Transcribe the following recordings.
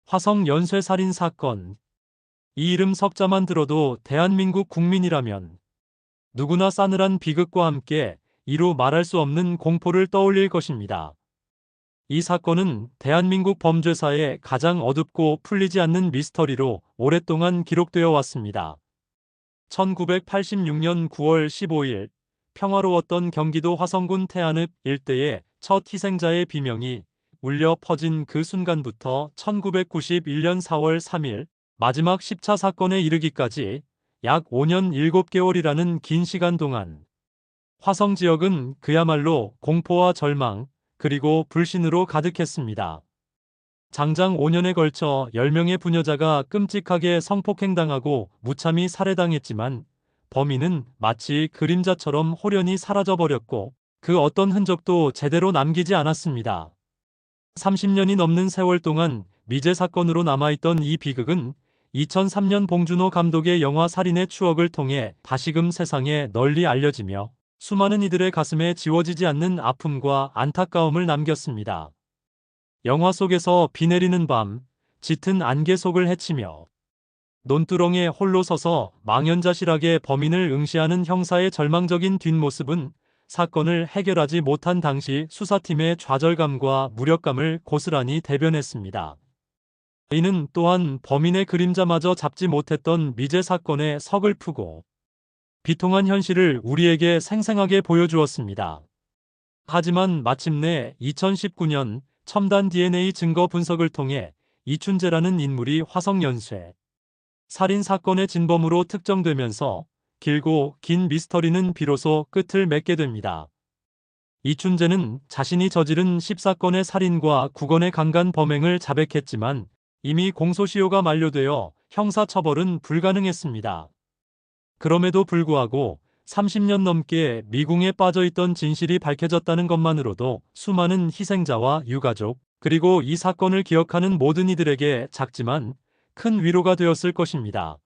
화성 연쇄살인 사건. 이 이름 석자만 들어도 대한민국 국민이라면 누구나 싸늘한 비극과 함께 이루 말할 수 없는 공포를 떠올릴 것입니다. 이 사건은 대한민국 범죄사의 가장 어둡고 풀리지 않는 미스터리로 오랫동안 기록되어 왔습니다. 1986년 9월 15일 평화로웠던 경기도 화성군 태안읍 일대의 첫 희생자의 비명이 울려 퍼진 그 순간부터 1991년 4월 3일 마지막 10차 사건에 이르기까지 약 5년 7개월이라는 긴 시간 동안 화성 지역은 그야말로 공포와 절망 그리고 불신으로 가득했습니다. 장장 5년에 걸쳐 10명의 부녀자가 끔찍하게 성폭행당하고 무참히 살해당했지만 범인은 마치 그림자처럼 홀연히 사라져버렸고 그 어떤 흔적도 제대로 남기지 않았습니다. 30년이 넘는 세월 동안 미제 사건으로 남아있던 이 비극은 2003년 봉준호 감독의 영화 살인의 추억을 통해 다시금 세상에 널리 알려지며 수많은 이들의 가슴에 지워지지 않는 아픔과 안타까움을 남겼습니다. 영화 속에서 비 내리는 밤, 짙은 안개 속을 헤치며 논두렁에 홀로 서서 망연자실하게 범인을 응시하는 형사의 절망적인 뒷모습은 사건을 해결하지 못한 당시 수사팀의 좌절감과 무력감을 고스란히 대변했습니다. 이는 또한 범인의 그림자마저 잡지 못했던 미제 사건의 서글프고 비통한 현실을 우리에게 생생하게 보여주었습니다. 하지만 마침내 2019년 첨단 DNA 증거 분석을 통해 이춘재라는 인물이 화성 연쇄 살인 사건의 진범으로 특정되면서 길고 긴 미스터리는 비로소 끝을 맺게 됩니다. 이춘재는 자신이 저지른 10사건의 살인과 9건의 강간 범행을 자백했지만 이미 공소시효가 만료되어 형사처벌은 불가능했습니다. 그럼에도 불구하고 30년 넘게 미궁에 빠져있던 진실이 밝혀졌다는 것만으로도 수많은 희생자와 유가족, 그리고 이 사건을 기억하는 모든 이들에게 작지만 큰 위로가 되었을 것입니다.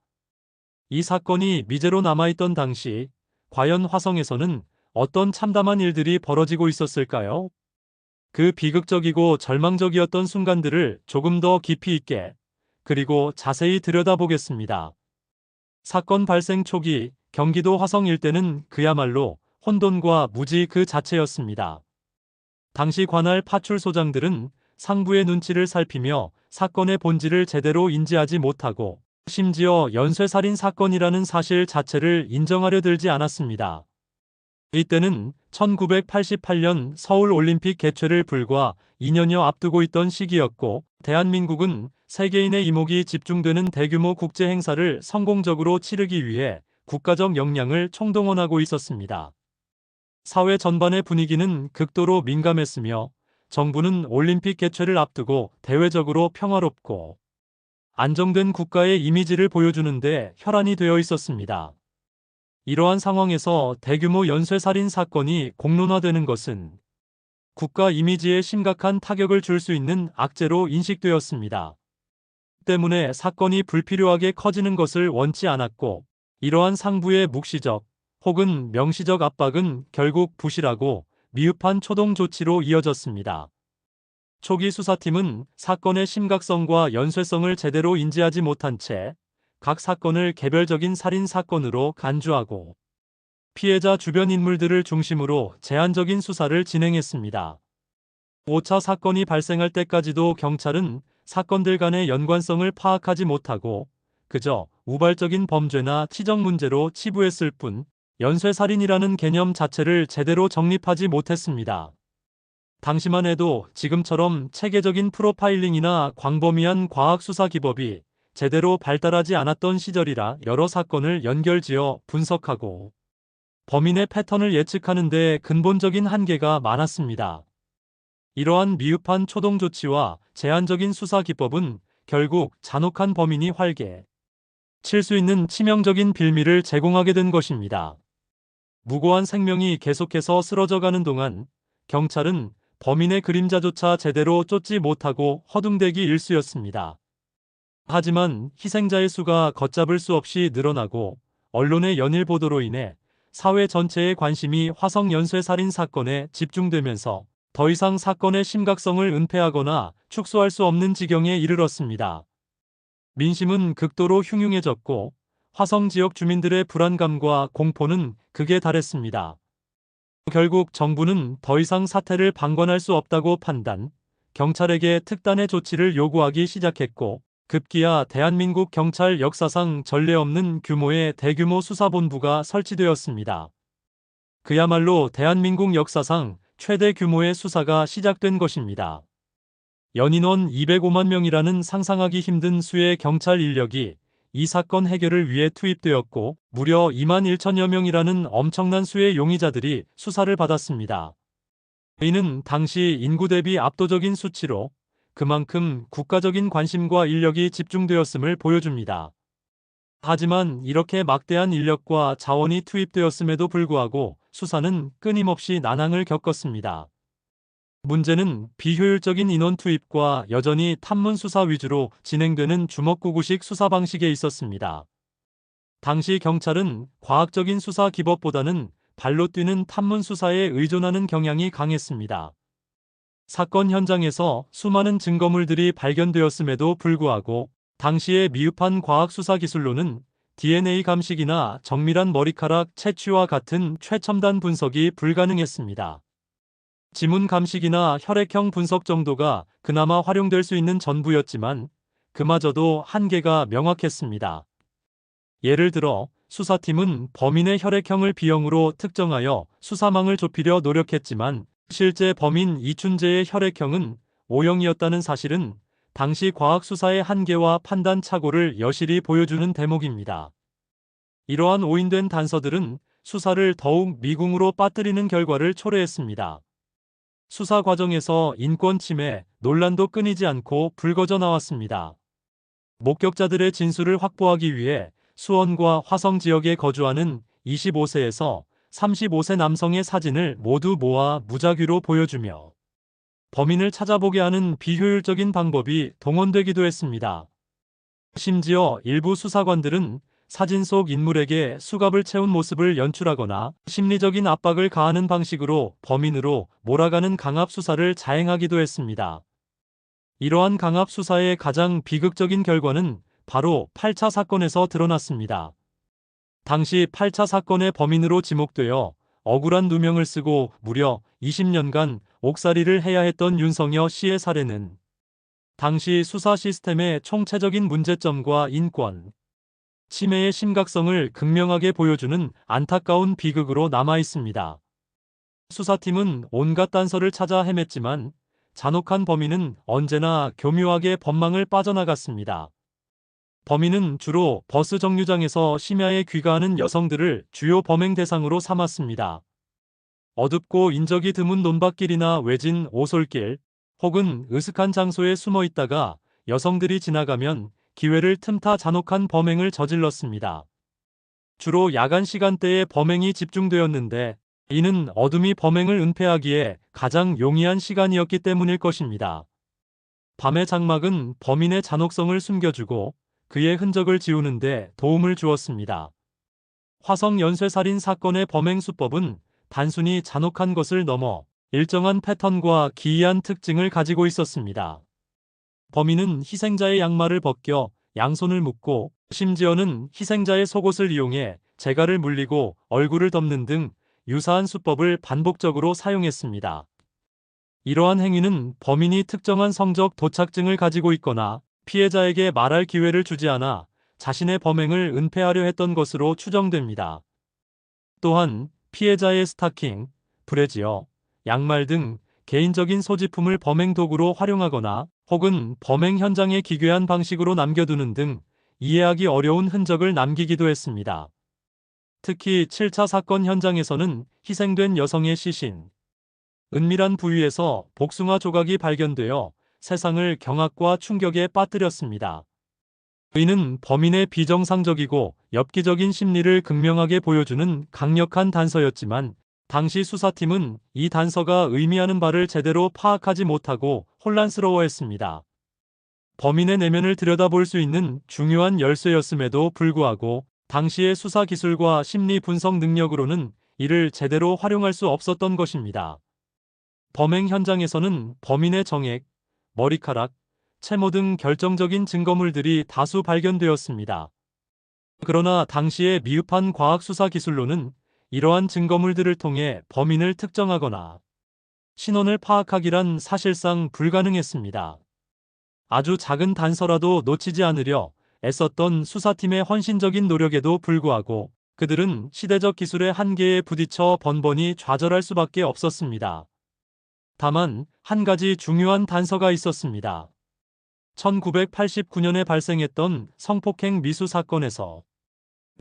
이 사건이 미제로 남아있던 당시 과연 화성에서는 어떤 참담한 일들이 벌어지고 있었을까요? 그 비극적이고 절망적이었던 순간들을 조금 더 깊이 있게 그리고 자세히 들여다보겠습니다. 사건 발생 초기 경기도 화성 일대는 그야말로 혼돈과 무지 그 자체였습니다. 당시 관할 파출소장들은 상부의 눈치를 살피며 사건의 본질을 제대로 인지하지 못하고 심지어 연쇄살인 사건이라는 사실 자체를 인정하려 들지 않았습니다. 이때는 1988년 서울올림픽 개최를 불과 2년여 앞두고 있던 시기였고 대한민국은 세계인의 이목이 집중되는 대규모 국제 행사를 성공적으로 치르기 위해 국가적 역량을 총동원하고 있었습니다. 사회 전반의 분위기는 극도로 민감했으며 정부는 올림픽 개최를 앞두고 대외적으로 평화롭고 안정된 국가의 이미지를 보여주는데 혈안이 되어 있었습니다. 이러한 상황에서 대규모 연쇄살인 사건이 공론화되는 것은 국가 이미지에 심각한 타격을 줄 수 있는 악재로 인식되었습니다. 때문에 사건이 불필요하게 커지는 것을 원치 않았고 이러한 상부의 묵시적 혹은 명시적 압박은 결국 부실하고 미흡한 초동 조치로 이어졌습니다. 초기 수사팀은 사건의 심각성과 연쇄성을 제대로 인지하지 못한 채 각 사건을 개별적인 살인 사건으로 간주하고 피해자 주변 인물들을 중심으로 제한적인 수사를 진행했습니다. 5차 사건이 발생할 때까지도 경찰은 사건들 간의 연관성을 파악하지 못하고 그저 우발적인 범죄나 치적 문제로 치부했을 뿐 연쇄살인이라는 개념 자체를 제대로 정립하지 못했습니다. 당시만 해도 지금처럼 체계적인 프로파일링이나 광범위한 과학수사 기법이 제대로 발달하지 않았던 시절이라 여러 사건을 연결지어 분석하고 범인의 패턴을 예측하는 데 근본적인 한계가 많았습니다. 이러한 미흡한 초동 조치와 제한적인 수사 기법은 결국 잔혹한 범인이 활개 칠 수 있는 치명적인 빌미를 제공하게 된 것입니다. 무고한 생명이 계속해서 쓰러져가는 동안 경찰은 범인의 그림자조차 제대로 쫓지 못하고 허둥대기 일쑤였습니다. 하지만 희생자의 수가 걷잡을 수 없이 늘어나고 언론의 연일 보도로 인해 사회 전체의 관심이 화성 연쇄살인 사건에 집중되면서 더 이상 사건의 심각성을 은폐하거나 축소할 수 없는 지경에 이르렀습니다. 민심은 극도로 흉흉해졌고 화성 지역 주민들의 불안감과 공포는 극에 달했습니다. 결국 정부는 더 이상 사태를 방관할 수 없다고 판단, 경찰에게 특단의 조치를 요구하기 시작했고, 급기야 대한민국 경찰 역사상 전례 없는 규모의 대규모 수사본부가 설치되었습니다. 그야말로 대한민국 역사상 최대 규모의 수사가 시작된 것입니다. 연인원 205만 명이라는 상상하기 힘든 수의 경찰 인력이 이 사건 해결을 위해 투입되었고, 무려 2만 1천여 명이라는 엄청난 수의 용의자들이 수사를 받았습니다. 이는 당시 인구 대비 압도적인 수치로 그만큼 국가적인 관심과 인력이 집중되었음을 보여줍니다. 하지만 이렇게 막대한 인력과 자원이 투입되었음에도 불구하고 수사는 끊임없이 난항을 겪었습니다. 문제는 비효율적인 인원 투입과 여전히 탐문 수사 위주로 진행되는 주먹구구식 수사 방식에 있었습니다. 당시 경찰은 과학적인 수사 기법보다는 발로 뛰는 탐문 수사에 의존하는 경향이 강했습니다. 사건 현장에서 수많은 증거물들이 발견되었음에도 불구하고 당시의 미흡한 과학 수사 기술로는 DNA 감식이나 정밀한 머리카락 채취와 같은 최첨단 분석이 불가능했습니다. 지문 감식이나 혈액형 분석 정도가 그나마 활용될 수 있는 전부였지만 그마저도 한계가 명확했습니다. 예를 들어 수사팀은 범인의 혈액형을 B형으로 특정하여 수사망을 좁히려 노력했지만 실제 범인 이춘재의 혈액형은 O형이었다는 사실은 당시 과학수사의 한계와 판단 착오를 여실히 보여주는 대목입니다. 이러한 오인된 단서들은 수사를 더욱 미궁으로 빠뜨리는 결과를 초래했습니다. 수사 과정에서 인권 침해, 논란도 끊이지 않고 불거져 나왔습니다. 목격자들의 진술을 확보하기 위해 수원과 화성 지역에 거주하는 25세에서 35세 남성의 사진을 모두 모아 무작위로 보여주며 범인을 찾아보게 하는 비효율적인 방법이 동원되기도 했습니다. 심지어 일부 수사관들은 사진 속 인물에게 수갑을 채운 모습을 연출하거나 심리적인 압박을 가하는 방식으로 범인으로 몰아가는 강압 수사를 자행하기도 했습니다. 이러한 강압 수사의 가장 비극적인 결과는 바로 8차 사건에서 드러났습니다. 당시 8차 사건의 범인으로 지목되어 억울한 누명을 쓰고 무려 20년간 옥살이를 해야 했던 윤성여 씨의 사례는 당시 수사 시스템의 총체적인 문제점과 인권 침해의 심각성을 극명하게 보여주는 안타까운 비극으로 남아 있습니다. 수사팀은 온갖 단서를 찾아 헤맸지만 잔혹한 범인은 언제나 교묘하게 법망을 빠져나갔습니다. 범인은 주로 버스 정류장에서 심야에 귀가하는 여성들을 주요 범행 대상으로 삼았습니다. 어둡고 인적이 드문 논밭길이나 외진 오솔길 혹은 으슥한 장소에 숨어 있다가 여성들이 지나가면 기회를 틈타 잔혹한 범행을 저질렀습니다. 주로 야간 시간대에 범행이 집중되었는데 이는 어둠이 범행을 은폐하기에 가장 용이한 시간이었기 때문일 것입니다. 밤의 장막은 범인의 잔혹성을 숨겨주고 그의 흔적을 지우는 데 도움을 주었습니다. 화성 연쇄살인 사건의 범행 수법은 단순히 잔혹한 것을 넘어 일정한 패턴과 기이한 특징을 가지고 있었습니다. 범인은 희생자의 양말을 벗겨 양손을 묶고 심지어는 희생자의 속옷을 이용해 재갈을 물리고 얼굴을 덮는 등 유사한 수법을 반복적으로 사용했습니다. 이러한 행위는 범인이 특정한 성적 도착증을 가지고 있거나 피해자에게 말할 기회를 주지 않아 자신의 범행을 은폐하려 했던 것으로 추정됩니다. 또한 피해자의 스타킹, 브래지어, 양말 등 개인적인 소지품을 범행 도구로 활용하거나 혹은 범행 현장에 기괴한 방식으로 남겨두는 등 이해하기 어려운 흔적을 남기기도 했습니다. 특히 7차 사건 현장에서는 희생된 여성의 시신, 은밀한 부위에서 복숭아 조각이 발견되어 세상을 경악과 충격에 빠뜨렸습니다. 이는 범인의 비정상적이고 엽기적인 심리를 극명하게 보여주는 강력한 단서였지만 당시 수사팀은 이 단서가 의미하는 바를 제대로 파악하지 못하고 혼란스러워했습니다. 범인의 내면을 들여다볼 수 있는 중요한 열쇠였음에도 불구하고 당시의 수사 기술과 심리 분석 능력으로는 이를 제대로 활용할 수 없었던 것입니다. 범행 현장에서는 범인의 정액, 머리카락, 채모 등 결정적인 증거물들이 다수 발견되었습니다. 그러나 당시의 미흡한 과학 수사 기술로는 이러한 증거물들을 통해 범인을 특정하거나 신원을 파악하기란 사실상 불가능했습니다. 아주 작은 단서라도 놓치지 않으려 애썼던 수사팀의 헌신적인 노력에도 불구하고 그들은 시대적 기술의 한계에 부딪혀 번번이 좌절할 수밖에 없었습니다. 다만 한 가지 중요한 단서가 있었습니다. 1989년에 발생했던 성폭행 미수 사건에서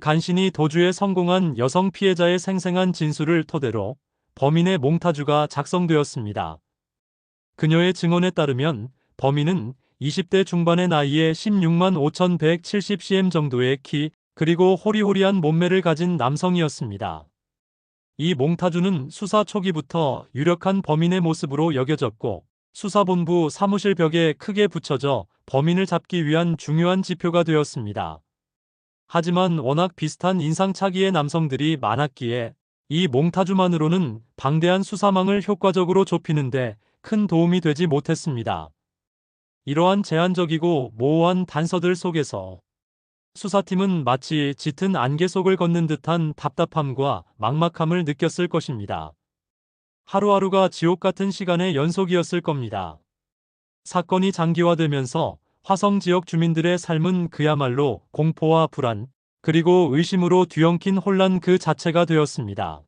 간신히 도주에 성공한 여성 피해자의 생생한 진술을 토대로 범인의 몽타주가 작성되었습니다. 그녀의 증언에 따르면 범인은 20대 중반의 나이에 16만 5,170cm 정도의 키, 그리고 호리호리한 몸매를 가진 남성이었습니다. 이 몽타주는 수사 초기부터 유력한 범인의 모습으로 여겨졌고 수사본부 사무실 벽에 크게 붙여져 범인을 잡기 위한 중요한 지표가 되었습니다. 하지만 워낙 비슷한 인상차기의 남성들이 많았기에 이 몽타주만으로는 방대한 수사망을 효과적으로 좁히는데 큰 도움이 되지 못했습니다. 이러한 제한적이고 모호한 단서들 속에서 수사팀은 마치 짙은 안개 속을 걷는 듯한 답답함과 막막함을 느꼈을 것입니다. 하루하루가 지옥 같은 시간의 연속이었을 겁니다. 사건이 장기화되면서 화성 지역 주민들의 삶은 그야말로 공포와 불안, 그리고 의심으로 뒤엉킨 혼란 그 자체가 되었습니다.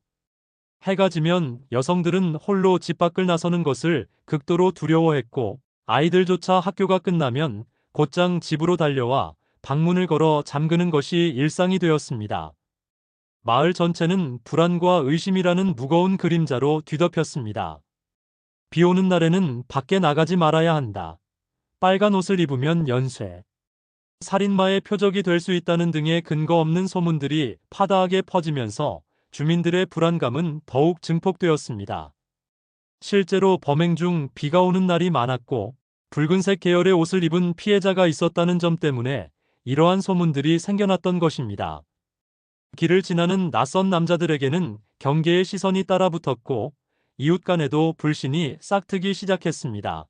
해가 지면 여성들은 홀로 집 밖을 나서는 것을 극도로 두려워했고 아이들조차 학교가 끝나면 곧장 집으로 달려와 방문을 걸어 잠그는 것이 일상이 되었습니다. 마을 전체는 불안과 의심이라는 무거운 그림자로 뒤덮였습니다. 비 오는 날에는 밖에 나가지 말아야 한다. 빨간 옷을 입으면 연쇄, 살인마의 표적이 될 수 있다는 등의 근거 없는 소문들이 파다하게 퍼지면서 주민들의 불안감은 더욱 증폭되었습니다. 실제로 범행 중 비가 오는 날이 많았고 붉은색 계열의 옷을 입은 피해자가 있었다는 점 때문에 이러한 소문들이 생겨났던 것입니다. 길을 지나는 낯선 남자들에게는 경계의 시선이 따라붙었고 이웃 간에도 불신이 싹트기 시작했습니다.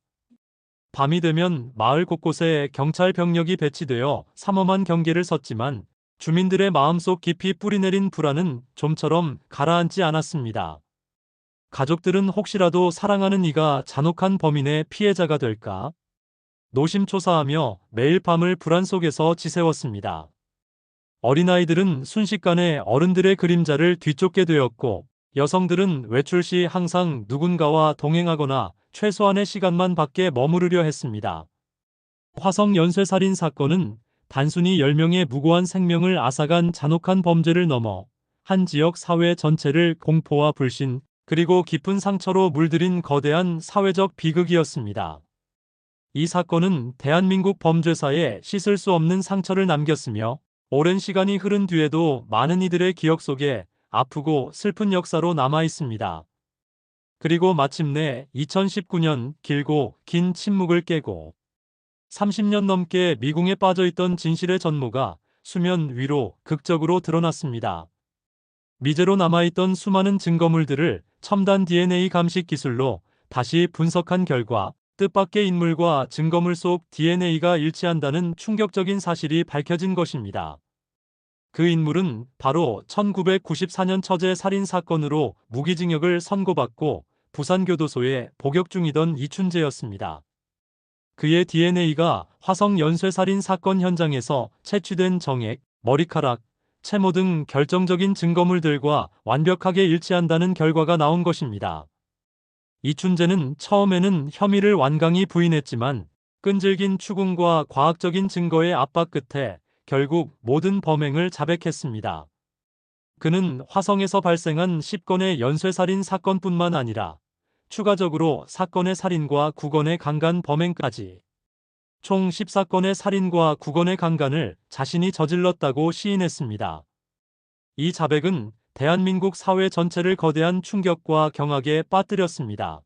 밤이 되면 마을 곳곳에 경찰 병력이 배치되어 삼엄한 경계를 섰지만 주민들의 마음속 깊이 뿌리내린 불안은 좀처럼 가라앉지 않았습니다. 가족들은 혹시라도 사랑하는 이가 잔혹한 범인의 피해자가 될까 노심초사하며 매일 밤을 불안 속에서 지새웠습니다. 어린아이들은 순식간에 어른들의 그림자를 뒤쫓게 되었고 여성들은 외출 시 항상 누군가와 동행하거나 최소한의 시간만 밖에 머무르려 했습니다. 화성 연쇄살인 사건은 단순히 10명의 무고한 생명을 앗아간 잔혹한 범죄를 넘어 한 지역 사회 전체를 공포와 불신, 그리고 깊은 상처로 물들인 거대한 사회적 비극이었습니다. 이 사건은 대한민국 범죄사에 씻을 수 없는 상처를 남겼으며 오랜 시간이 흐른 뒤에도 많은 이들의 기억 속에 아프고 슬픈 역사로 남아 있습니다. 그리고 마침내 2019년 길고 긴 침묵을 깨고 30년 넘게 미궁에 빠져있던 진실의 전모가 수면 위로 극적으로 드러났습니다. 미제로 남아있던 수많은 증거물들을 첨단 DNA 감식 기술로 다시 분석한 결과 뜻밖의 인물과 증거물 속 DNA가 일치한다는 충격적인 사실이 밝혀진 것입니다. 그 인물은 바로 1994년 처제 살인 사건으로 무기징역을 선고받고 부산교도소에 복역 중이던 이춘재였습니다. 그의 DNA가 화성 연쇄살인 사건 현장에서 채취된 정액, 머리카락, 채모 등 결정적인 증거물들과 완벽하게 일치한다는 결과가 나온 것입니다. 이춘재는 처음에는 혐의를 완강히 부인했지만 끈질긴 추궁과 과학적인 증거의 압박 끝에 결국 모든 범행을 자백했습니다. 그는 화성에서 발생한 10건의 연쇄살인 사건뿐만 아니라 추가적으로 사건의 살인과 9건의 강간 범행까지 총 14건의 살인과 9건의 강간을 자신이 저질렀다고 시인했습니다. 이 자백은 대한민국 사회 전체를 거대한 충격과 경악에 빠뜨렸습니다.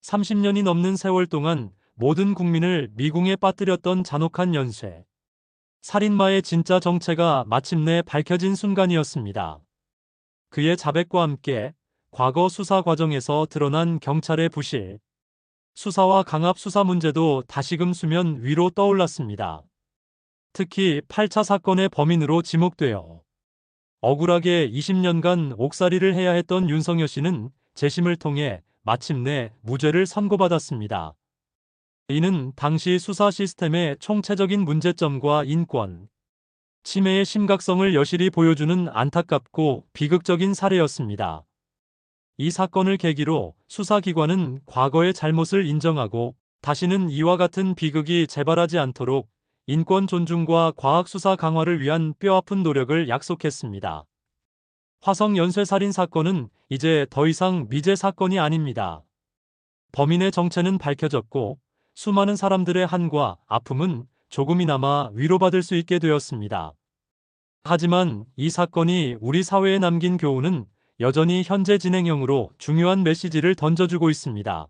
30년이 넘는 세월 동안 모든 국민을 미궁에 빠뜨렸던 잔혹한 연쇄, 살인마의 진짜 정체가 마침내 밝혀진 순간이었습니다. 그의 자백과 함께 과거 수사 과정에서 드러난 경찰의 부실, 수사와 강압 수사 문제도 다시금 수면 위로 떠올랐습니다. 특히 8차 사건의 범인으로 지목되어 억울하게 20년간 옥살이를 해야 했던 윤석열 씨는 재심을 통해 마침내 무죄를 선고받았습니다. 이는 당시 수사 시스템의 총체적인 문제점과 인권 침해의 심각성을 여실히 보여주는 안타깝고 비극적인 사례였습니다. 이 사건을 계기로 수사기관은 과거의 잘못을 인정하고 다시는 이와 같은 비극이 재발하지 않도록 인권 존중과 과학 수사 강화를 위한 뼈아픈 노력을 약속했습니다. 화성 연쇄살인 사건은 이제 더 이상 미제 사건이 아닙니다. 범인의 정체는 밝혀졌고 수많은 사람들의 한과 아픔은 조금이나마 위로받을 수 있게 되었습니다. 하지만 이 사건이 우리 사회에 남긴 교훈은 여전히 현재 진행형으로 중요한 메시지를 던져주고 있습니다.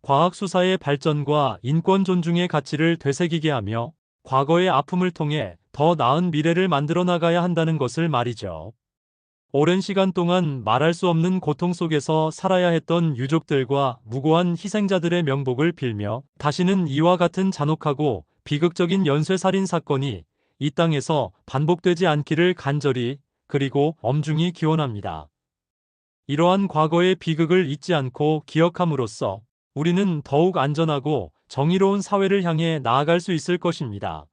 과학 수사의 발전과 인권 존중의 가치를 되새기게 하며 과거의 아픔을 통해 더 나은 미래를 만들어 나가야 한다는 것을 말이죠. 오랜 시간 동안 말할 수 없는 고통 속에서 살아야 했던 유족들과 무고한 희생자들의 명복을 빌며 다시는 이와 같은 잔혹하고 비극적인 연쇄살인 사건이 이 땅에서 반복되지 않기를 간절히 그리고 엄중히 기원합니다. 이러한 과거의 비극을 잊지 않고 기억함으로써 우리는 더욱 안전하고 정의로운 사회를 향해 나아갈 수 있을 것입니다.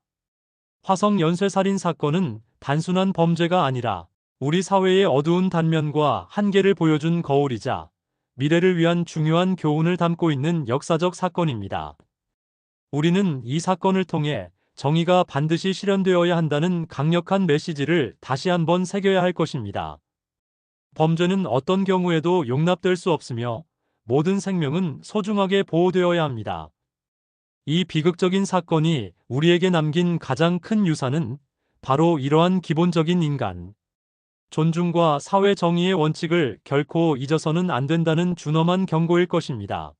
화성 연쇄살인 사건은 단순한 범죄가 아니라 우리 사회의 어두운 단면과 한계를 보여준 거울이자 미래를 위한 중요한 교훈을 담고 있는 역사적 사건입니다. 우리는 이 사건을 통해 정의가 반드시 실현되어야 한다는 강력한 메시지를 다시 한번 새겨야 할 것입니다. 범죄는 어떤 경우에도 용납될 수 없으며 모든 생명은 소중하게 보호되어야 합니다. 이 비극적인 사건이 우리에게 남긴 가장 큰 유산은 바로 이러한 기본적인 인간 존중과 사회 정의의 원칙을 결코 잊어서는 안 된다는 준엄한 경고일 것입니다.